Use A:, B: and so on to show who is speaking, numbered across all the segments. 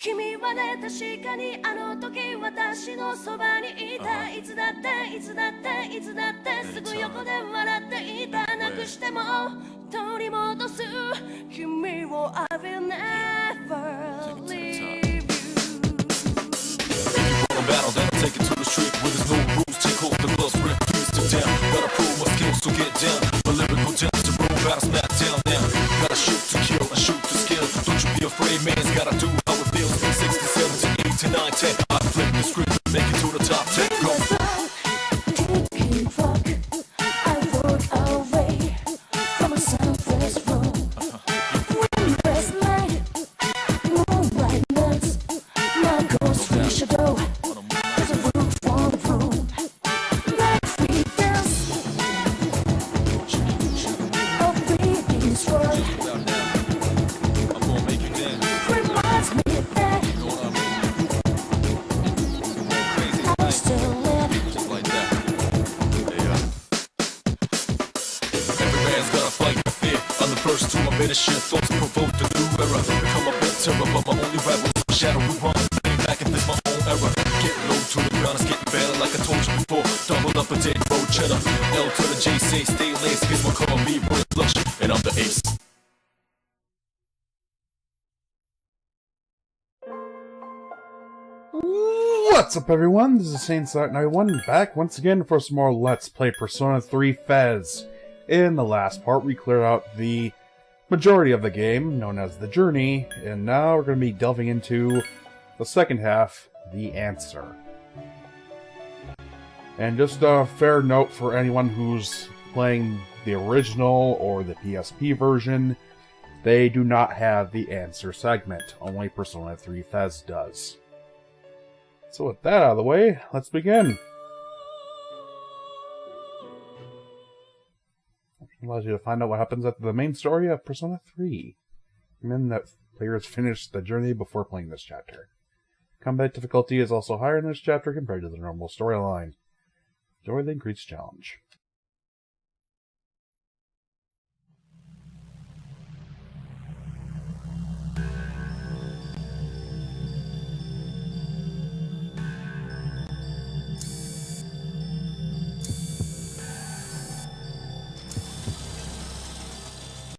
A: 君はね確かにあの時私のそばにいたいつだっていつだっていつだってすぐ横で笑っていたなくしても取り戻す君を I will never leave you
B: Battle, then I'll take it to the street where there's no rules. Take off the gloves, rip trees to down. Gotta prove my skills, so get down. My lyrical gems to roll, battle smack down now. Gotta shoot to kill, I shoot to skill. Don't you be afraid, man's gotta do how it feels. 67 to 8 to 9, 10. I flip the script, make it to the top 10. Go.
A: Ticking clock, I rode away from a sunrise room. Windless light, moonlight nights, my ghost wish to go. There's a roof on the room, like free dance. A breathing sword
B: I'm gonna make you dance.
A: reminds me that
B: You know what I mean?
A: I still live.
B: Just like that. Every man's gotta fight the fear. I'm the first to admit a shit. Thoughts provoke the new era. Become a bit terror, but my only rebel is my shadow. We run back if this my own era. Get low to the ground, it's getting better like I told you before. Double up a dead road cheddar. L to the J, say stay laced. Cause my car be boy flush, and I'm the ace.
C: What's up, everyone? This is Saiyan back once again for some more Let's Play Persona 3 FES. In the last part, we cleared out the majority of the game, known as the Journey, and now we're going to be delving into the second half, the Answer. And just a fair note for anyone who's playing the original or the PSP version, they do not have the Answer segment. Only Persona 3 FES does. So with that out of the way, let's begin. It allows you to find out what happens after the main story of Persona 3. Recommend that players finish the journey before playing this chapter. Combat difficulty is also higher in this chapter compared to the normal storyline. Enjoy the increased challenge.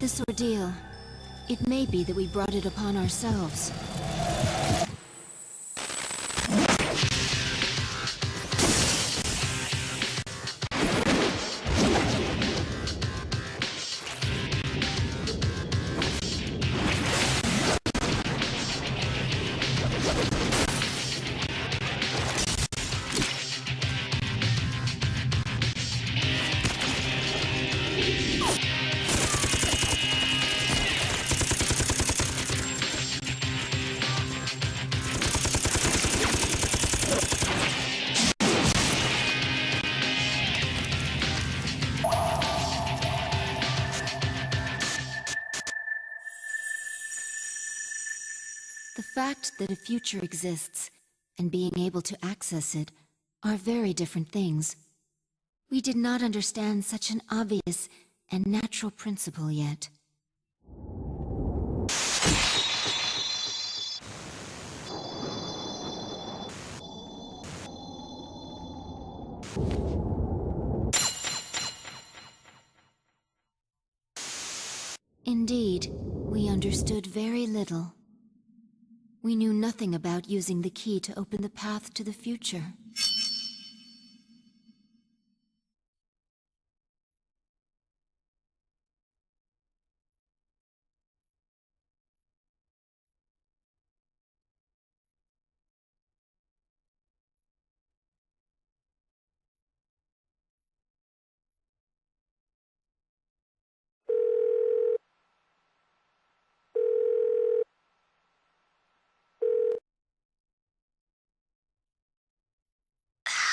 D: This ordeal, it may be that we brought it upon ourselves. The fact that a future exists, and being able to access it, are very different things. We did not understand such an obvious and natural principle yet. Indeed, we understood very little. We knew nothing about using the key to open the path to the future.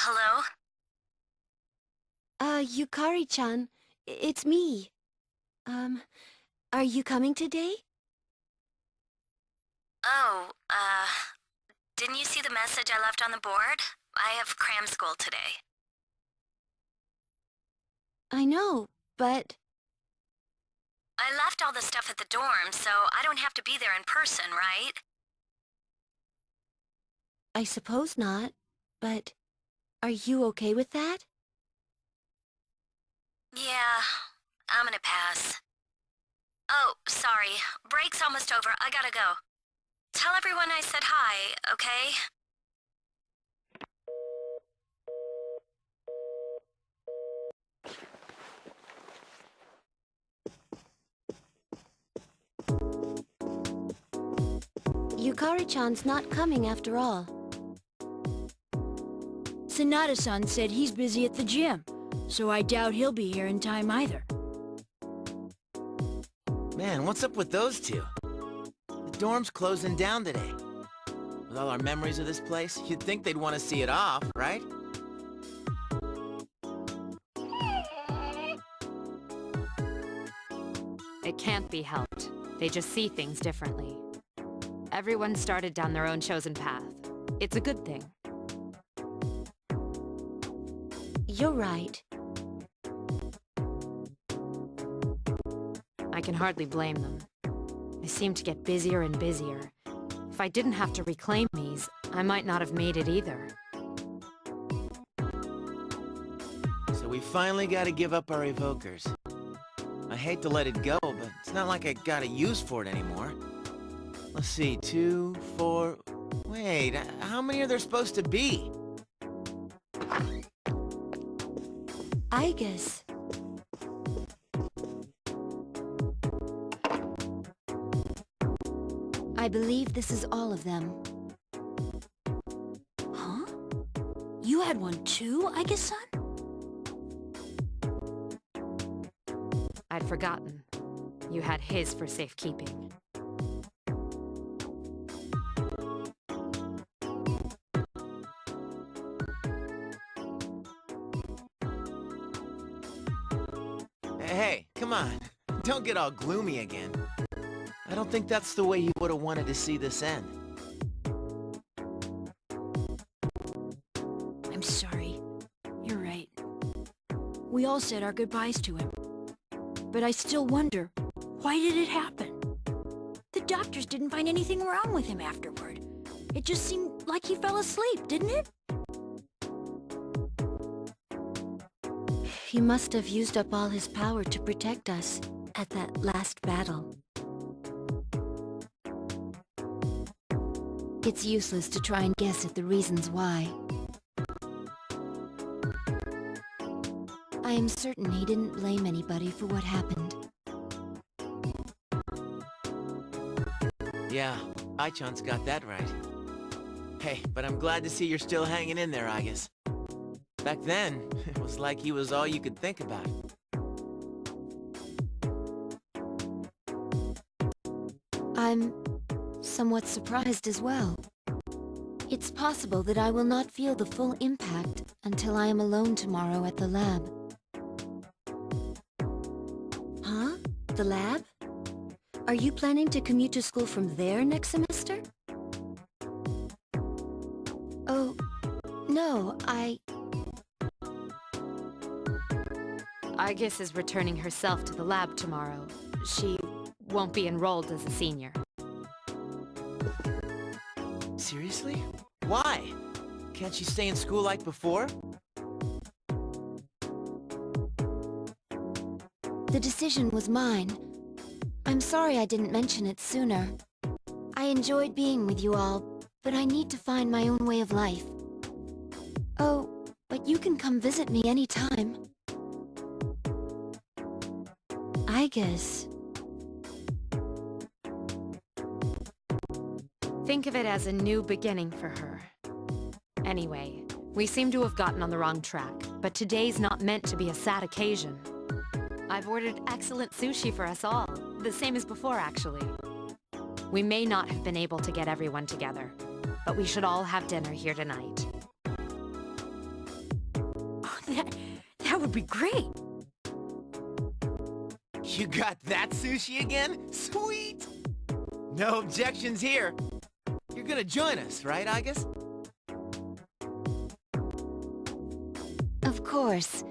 A: Hello?
D: Yukari-chan, it's me. Are you coming today?
A: Oh, didn't you see the message I left on the board? I have cram school today.
D: I know, but...
A: I left all the stuff at the dorm, so I don't have to be there in person, right?
D: I suppose not, but are you okay with that?
E: Yeah, I'm gonna pass. Oh, sorry. Break's almost over. I gotta go. Tell everyone I said hi, okay?
D: Yukari-chan's not coming after all.
F: Sanada-san said he's busy at the gym, so I doubt he'll be here in time either.
G: Man, what's up with those two? The dorm's closing down today. With all our memories of this place, you'd think they'd want to see it off, right?
H: It can't be helped. They just see things differently. Everyone started down their own chosen path. It's a good thing.
D: You're right.
H: I can hardly blame them. They seem to get busier and busier. If I didn't have to reclaim these, I might not have made it either.
G: So we finally gotta give up our evokers. I hate to let it go, but it's not like I got a use for it anymore. Let's see, 2, 4... Wait, how many are there supposed to be?
D: I guess. I believe this is all of them.
F: Huh? You had one too, I guess, son?
H: I'd forgotten. You had his for safekeeping.
G: Hey, come on. Don't get all gloomy again. I don't think that's the way you would have wanted to see this end.
F: I'm sorry. You're right. We all said our goodbyes to him. But I still wonder, why did it happen? The doctors didn't find anything wrong with him afterward. It just seemed like he fell asleep, didn't it?
D: He must have used up all his power to protect us at that last battle. It's useless to try and guess at the reasons why. I am certain he didn't blame anybody for what happened.
G: Yeah, Ai-chan's got that right. Hey, but I'm glad to see you're still hanging in there, Agus. Back then, it was like he was all you could think about.
D: I'm somewhat surprised as well. It's possible that I will not feel the full impact until I am alone tomorrow at the lab. Huh? The lab? Are you planning to commute to school from there next semester? Oh, no,
H: Argus is returning herself to the lab tomorrow. She won't be enrolled as a senior.
G: Seriously? Why? Can't she stay in school like before?
D: The decision was mine. I'm sorry I didn't mention it sooner. I enjoyed being with you all, but I need to find my own way of life. Oh, but you can come visit me anytime. I guess.
H: Think of it as a new beginning for her. Anyway, we seem to have gotten on the wrong track, but today's not meant to be a sad occasion. I've ordered excellent sushi for us all, the same as before actually. We may not have been able to get everyone together, but we should all have dinner here tonight.
F: Oh, that would be great.
G: You got that sushi again? Sweet! No objections here. You're gonna join us, right, Agus?
D: Of course.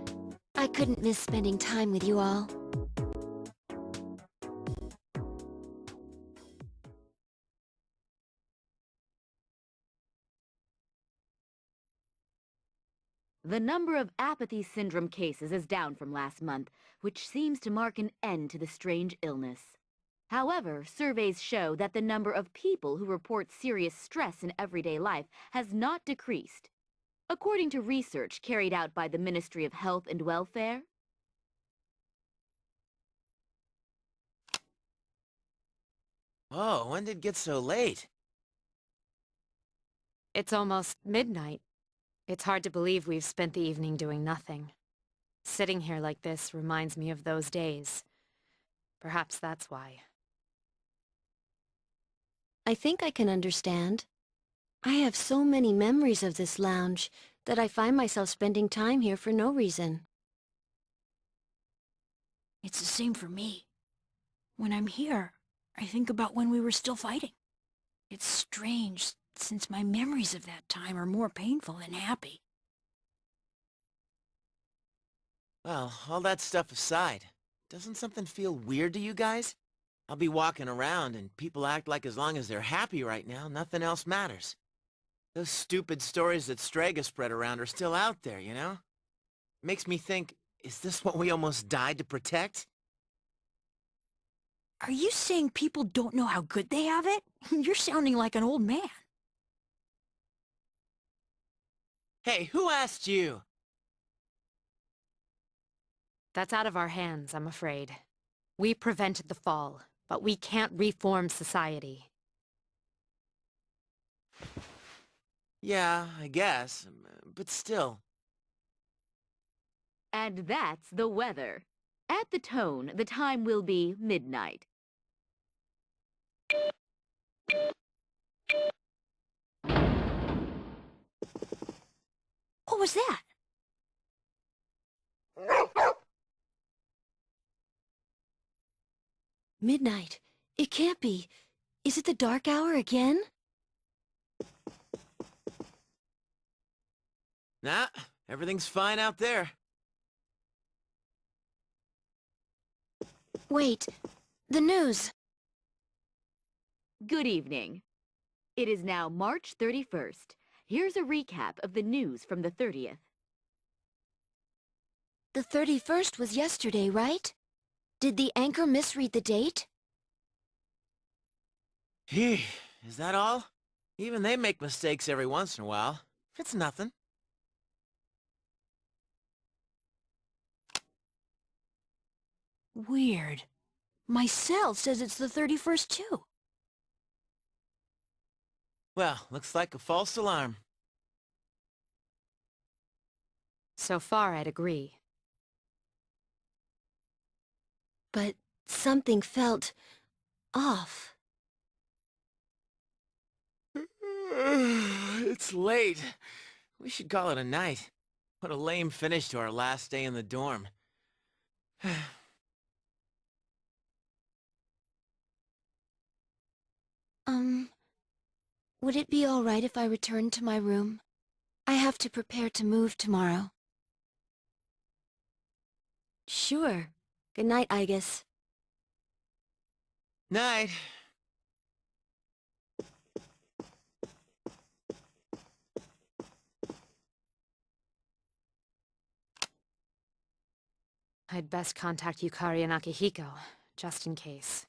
D: I couldn't miss spending time with you all.
I: The number of apathy syndrome cases is down from last month, which seems to mark an end to the strange illness. However, surveys show that the number of people who report serious stress in everyday life has not decreased. According to research carried out by the Ministry of Health and Welfare,
G: Whoa, when did it get so late?
H: It's almost midnight. It's hard to believe we've spent the evening doing nothing. Sitting here like this reminds me of those days. Perhaps that's why.
D: I think I can understand. I have so many memories of this lounge that I find myself spending time here for no reason.
F: It's the same for me. When I'm here, I think about when we were still fighting. It's strange, since my memories of that time are more painful than happy.
G: Well, all that stuff aside, doesn't something feel weird to you guys? I'll be walking around and people act like as long as they're happy right now, nothing else matters. Those stupid stories that Strega spread around are still out there, you know? Makes me think, is this what we almost died to protect?
F: Are you saying people don't know how good they have it? You're sounding like an old man.
G: Hey, who asked you?
H: That's out of our hands, I'm afraid. We prevented the fall, but we can't reform society.
G: Yeah, I guess, but still.
I: and that's the weather. At the tone, the time will be midnight.
F: What was that?
D: Midnight. It can't be. Is it the dark hour again?
G: Nah, everything's fine out there.
D: Wait. The news.
I: Good evening. It is now March 31st. Here's a recap of the news from the 30th.
D: The 31st was yesterday, right? Did the anchor misread the date?
G: Phew, is that all? Even they make mistakes every once in a while. It's nothing.
F: Weird. My cell says it's the 31st too.
G: Well, looks like a false alarm.
H: So far, I'd agree.
D: But something felt off.
G: It's late. We should call it a night. What a lame finish to our last day in the dorm.
D: Would it be all right if I returned to my room? I have to prepare to move tomorrow. Sure. Good night, Igus.
G: Night.
H: I'd best contact Yukari and Akihiko, just in case.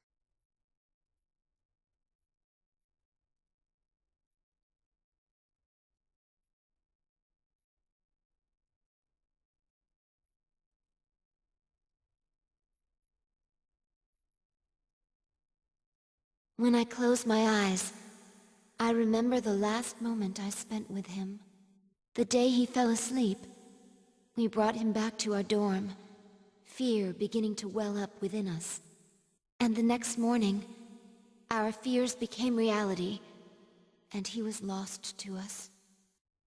D: When I close my eyes, I remember the last moment I spent with him. The day he fell asleep. We brought him back to our dorm, fear beginning to well up within us. And the next morning, our fears became reality, and he was lost to us.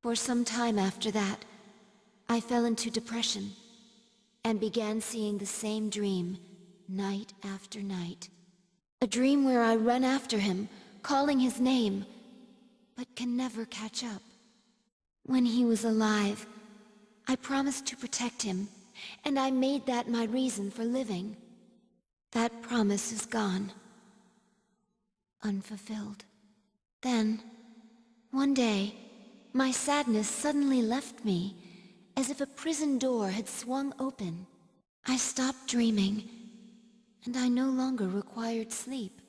D: For some time after that, I fell into depression, and began seeing the same dream, night after night. A dream where I run after him, calling his name, but can never catch up. When he was alive, I promised to protect him, and I made that my reason for living. That promise is gone. Unfulfilled. Then, one day, my sadness suddenly left me, as if a prison door had swung open. I stopped dreaming, and I no longer required sleep.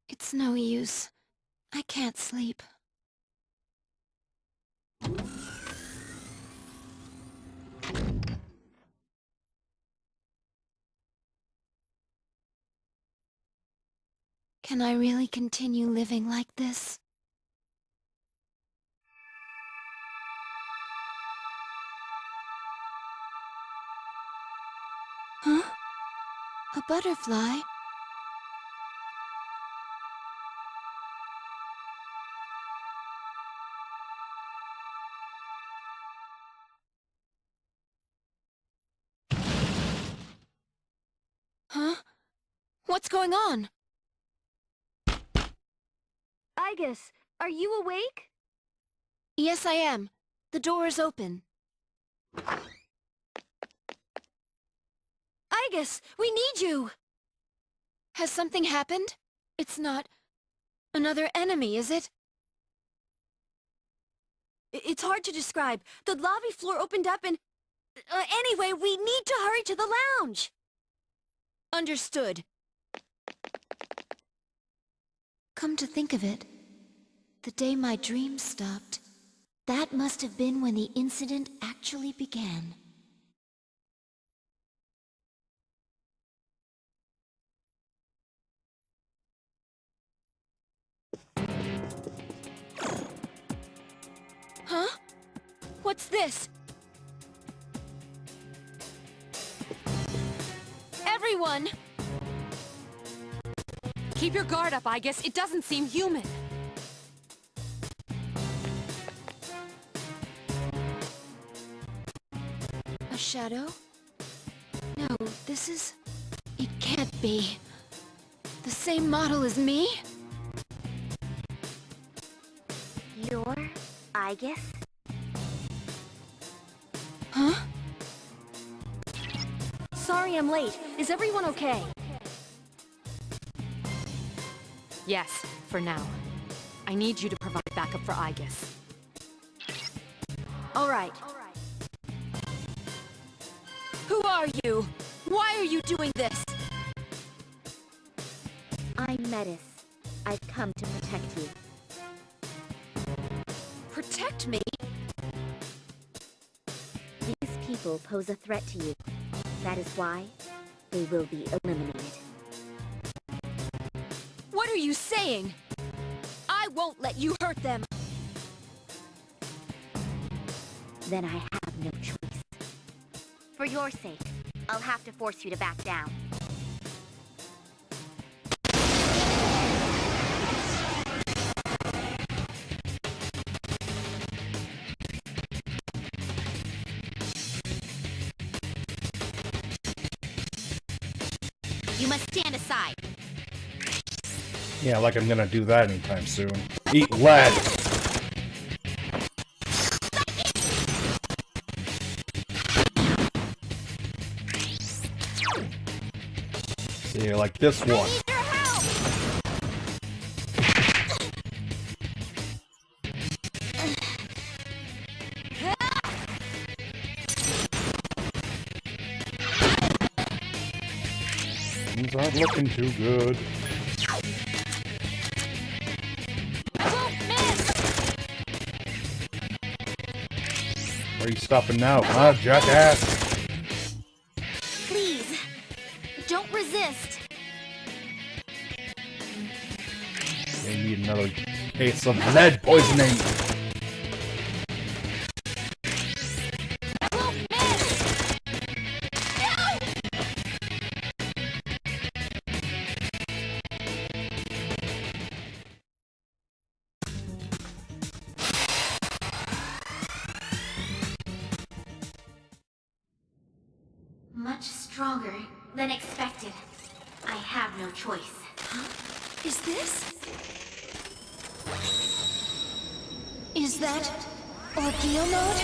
D: It's no use. I can't sleep. Can I really continue living like this? Huh? A butterfly? Huh? What's going on?
F: Igus, are you awake?
D: Yes, I am. The door is open.
F: Igus, we need you!
D: Has something happened? It's not another enemy, is it?
F: It's hard to describe. The lobby floor opened up and... anyway, we need to hurry to the lounge!
D: Understood. Come to think of it, the day my dreams stopped, that must have been when the incident actually began. Huh? What's this? Everyone!
H: Keep your guard up, I guess. It doesn't seem human.
D: A shadow? No, this is... It can't be. The same model as me?
I: You're Igus?
D: Huh?
F: Sorry I'm late. Is everyone okay?
H: Yes, for now. I need you to provide backup for Igus.
F: All right.
D: Who are you? Why are you doing this?
I: I'm Metis. I've come to protect you.
D: Protect me?
I: These people pose a threat to you. That is why they will be eliminated.
D: What are you saying? I won't let you hurt them.
I: Then I have no choice. For your sake, I'll have to force you to back down. You must stand aside.
C: Yeah, like I'm gonna do that anytime soon. Eat lead! See, like this one. Things aren't looking too good. Where are you stopping now, huh, jackass?
F: Please, don't resist.
C: They need another case of lead poisoning.
J: Much stronger than expected. I have no choice.
D: Is this? Is that Ordeal mode?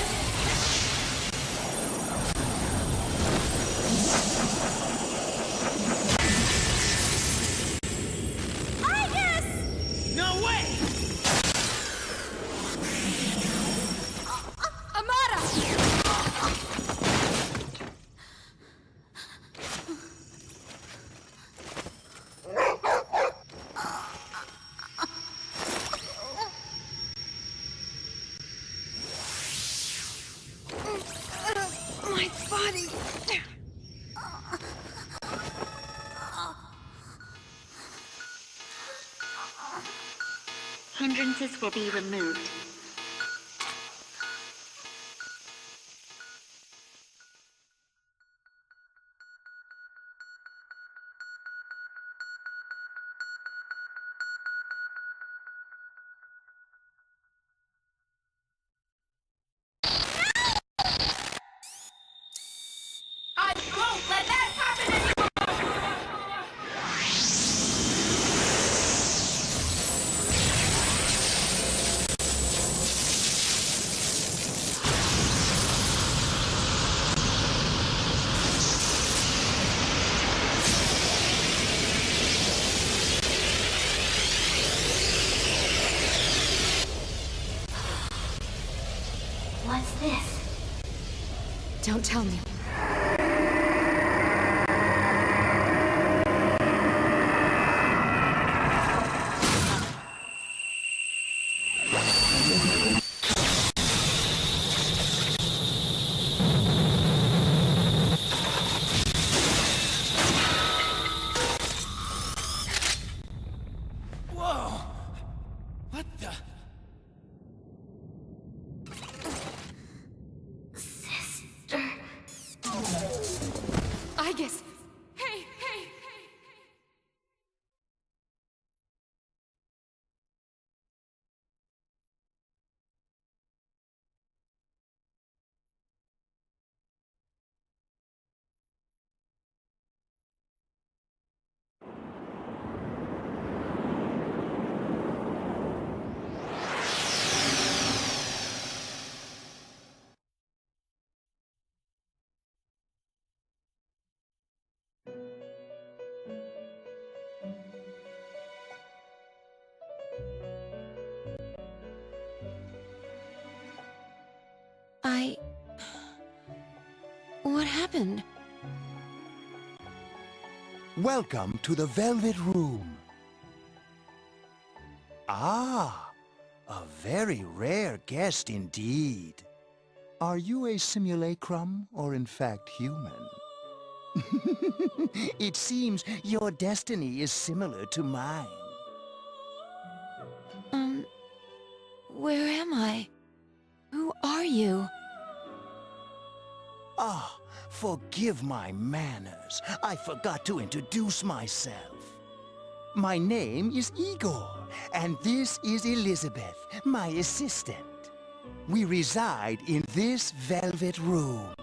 F: body!
J: Hindrances will be removed.
A: I won't let that happen anymore!
J: What's this?
H: Don't tell me.
G: Whoa! What the?
J: Sister.
H: I guess. Hey, hey!
D: What happened?
K: Welcome to the Velvet Room. Ah, a very rare guest indeed. Are you a simulacrum or in fact human? It seems your destiny is similar to mine.
D: Where am I? Who are you?
K: Ah, forgive my manners. I forgot to introduce myself. My name is Igor, and this is Elizabeth, my assistant. We reside in this velvet room.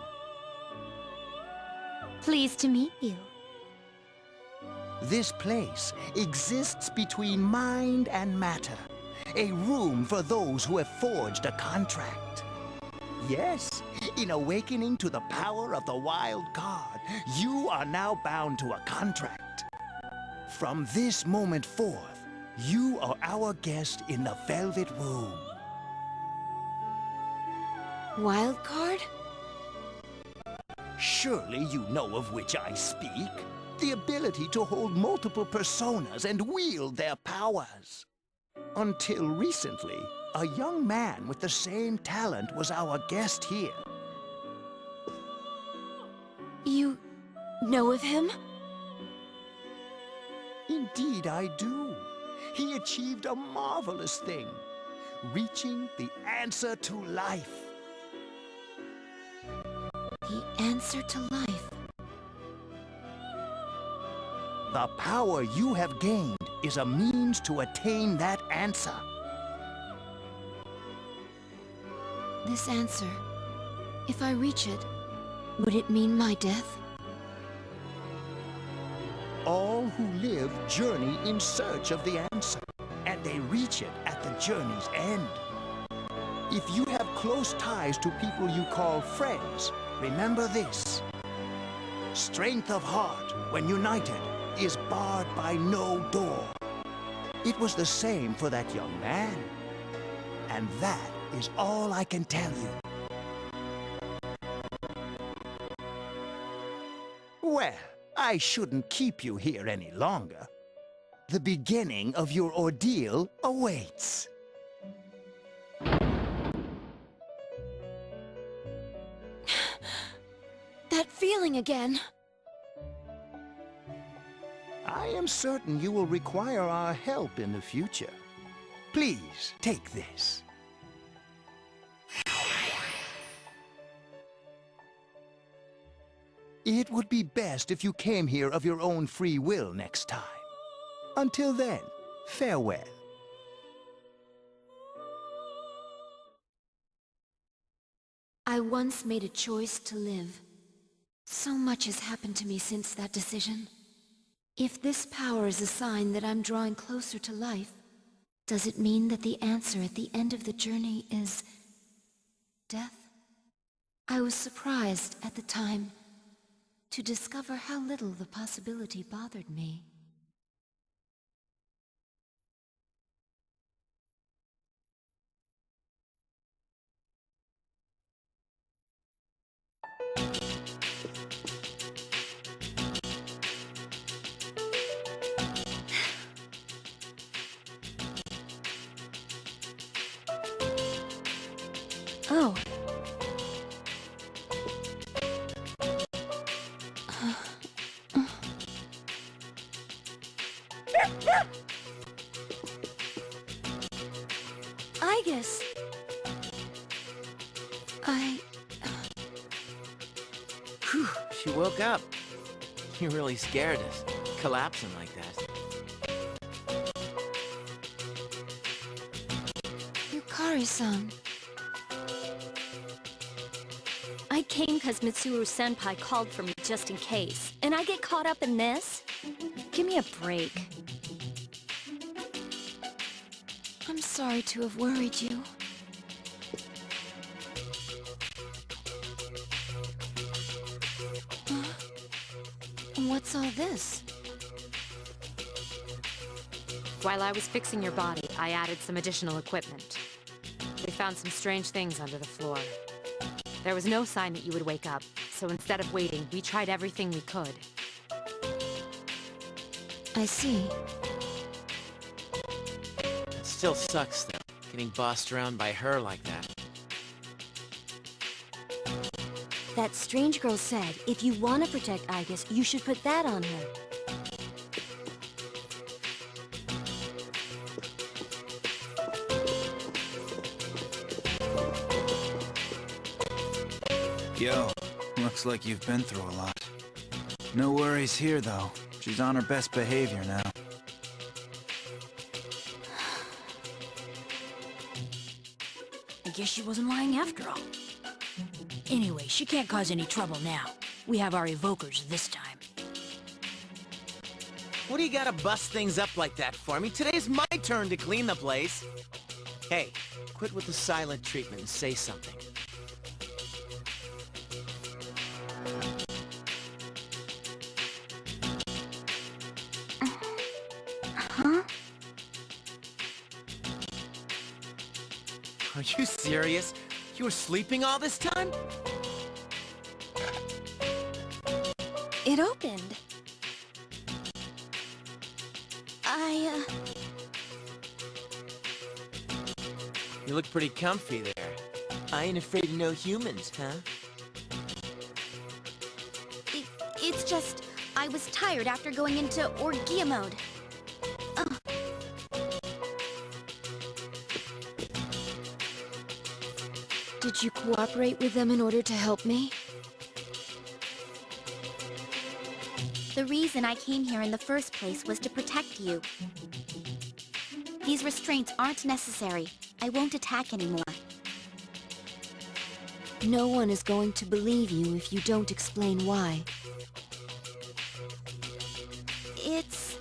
J: Pleased to meet you.
K: This place exists between mind and matter. A room for those who have forged a contract. Yes, in awakening to the power of the wild card, you are now bound to a contract. From this moment forth, you are our guest in the Velvet Room.
D: Wild card?
K: Surely you know of which I speak. The ability to hold multiple personas and wield their powers. Until recently, a young man with the same talent was our guest here.
D: You know of him?
K: Indeed I do. He achieved a marvelous thing, reaching the answer to life.
D: The answer to life.
K: The power you have gained is a means to attain that answer.
D: This answer, if I reach it, would it mean my death?
K: All who live journey in search of the answer, and they reach it at the journey's end. If you have close ties to people you call friends, remember this. Strength of heart, when united, is barred by no door. It was the same for that young man. And that is all I can tell you. Well, I shouldn't keep you here any longer. The beginning of your ordeal awaits.
D: That
F: feeling again.
K: I am certain you will require our help in the future. Please, take this. It would be best if you came here of your own free will next time. Until then, farewell.
D: I once made a choice to live. So much has happened to me since that decision. If this power is a sign that I'm drawing closer to life, does it mean that the answer at the end of the journey is death? I was surprised at the time to discover how little the possibility bothered me.
F: Oh. I guess...
G: Whew, she woke up. You really scared us, collapsing like that.
D: Yukari-san.
E: I came because Mitsuru-senpai called for me just in case. And I get caught up in this? Give me a break.
D: I'm sorry to have worried you. What's all this?
H: While I was fixing your body, I added some additional equipment. We found some strange things under the floor. There was no sign that you would wake up, so instead of waiting, we tried everything we could.
D: I see.
G: It still sucks, though, getting bossed around by her like that.
F: That strange girl said, if you want to protect Aigis, you should put that on her.
L: Yo, looks like you've been through a lot. No worries here, though. She's on her best behavior now.
F: I guess she wasn't lying after all. Anyway, she can't cause any trouble now. We have our evokers this time.
G: What do you gotta bust things up like that for me? Today's my turn to clean the place. Hey, quit with the silent treatment and say something.
F: Huh?
G: Are you serious? You were sleeping all this time?
F: It opened.
G: You look pretty comfy there. I ain't afraid of no humans, huh?
J: It's just, I was tired after going into Orgia mode.
D: Did you cooperate with them in order to help me?
J: The reason I came here in the first place was to protect you. These restraints aren't necessary. I won't attack anymore.
D: No one is going to believe you if you don't explain why.
J: It's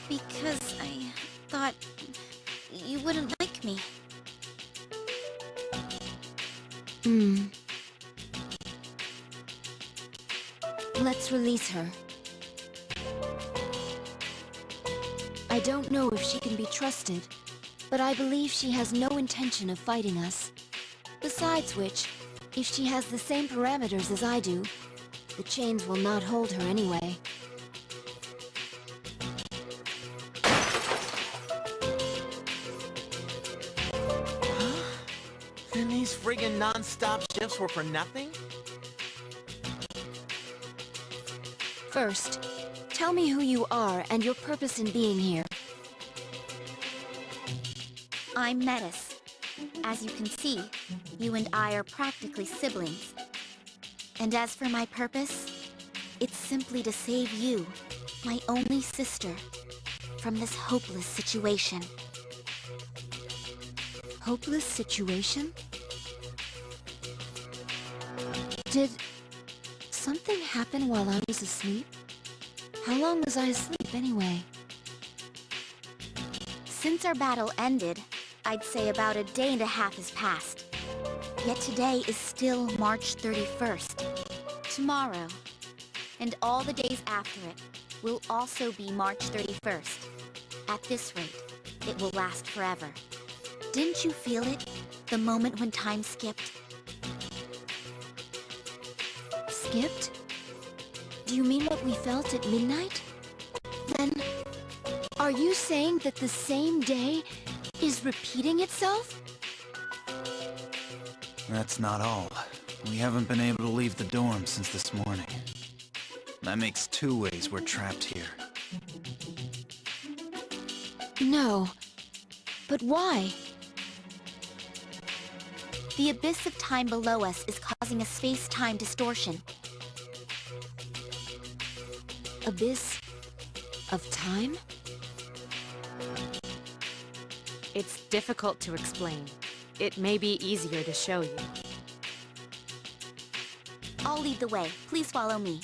J: because I thought you wouldn't like me.
D: Let's release her. I don't know if she can be trusted, but I believe she has no intention of fighting us. Besides which, if she has the same parameters as I do, the chains will not hold her anyway.
G: Then And these friggin' non-stop shifts were for nothing?
D: First, tell me who you are and your purpose in being here.
J: I'm Metis. As you can see, you and I are practically siblings. And as for my purpose, it's simply to save you, my only sister, from this hopeless situation.
D: Hopeless situation? Did something happen while I was asleep? How long was I asleep anyway?
J: Since our battle ended, I'd say about a day and a half has passed. Yet today is still March 31st. Tomorrow, and all the days after it, will also be March 31st. At this rate, it will last forever. Didn't you feel it? The moment when time skipped?
D: Skipped? Do you mean what we felt at midnight? Then, are you saying that the same day is repeating itself?
L: That's not all. We haven't been able to leave the dorm since this morning. That makes 2 ways we're trapped here.
D: No. But why?
J: The abyss of time below us is causing a space-time distortion.
D: Abyss of time?
H: It's difficult to explain. It may be easier to show you.
J: I'll lead the way. Please follow me.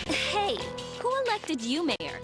J: Hey, who elected you mayor?